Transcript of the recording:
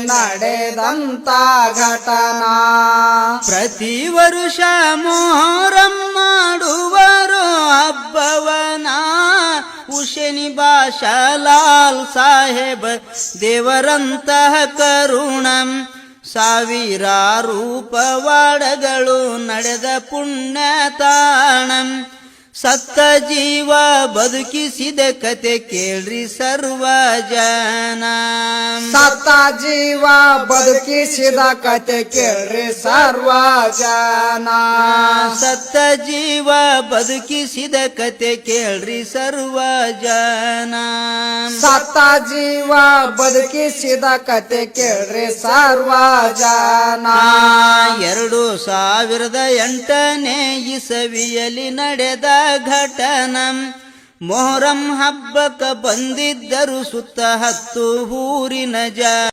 ನಡೆದಂತ ಘಟನಾ. ಪ್ರತಿ ವರುಷ ಮೊಹರಂ ಮಾಡುವರು ಹಬ್ಬವನ ಹುಸೇನಿ ಬಾಷಾ ಲಾಲ್ ಸಾಹೇಬ್ ದೇವರಂತಹ ಕರುಣಂ. ಸಾವಿರಾರು ಪವಾಡಗಳು ನಡೆದ ಪುಣ್ಯ ತಾಣಂ. ಸತ್ತ ಜೀವ ಬದುಕಿಸಿದ ಕತೆ ಕೇಳ್ರಿ ಸರ್ವ ಜನ. ಸತ್ತ ಜೀವ ಬದುಕಿಸಿದ ಕತೆ ಕೇಳ್ರಿ ಸರ್ವ ಜನ. ಸತ್ತ ಜೀವ ಬದುಕಿಸಿದ ಕತೆ ಕೇಳ್ರಿ ಸರ್ವ ಜನ. ಸತ್ತ ಜೀವ ಬದುಕಿಸಿದ ಕತೆ ಕೇಳ್ರಿ ಸರ್ವ ಜನ. 2008ನೇ ಇಸವಿಯಲ್ಲಿ ನಡೆದ ಘಟನಂ. ಮೊಹರಂ ಹಬ್ಬಕ್ಕ ಬಂದಿದ್ದರು ಸುತ್ತ 10 ಊರಿನ ಜನ.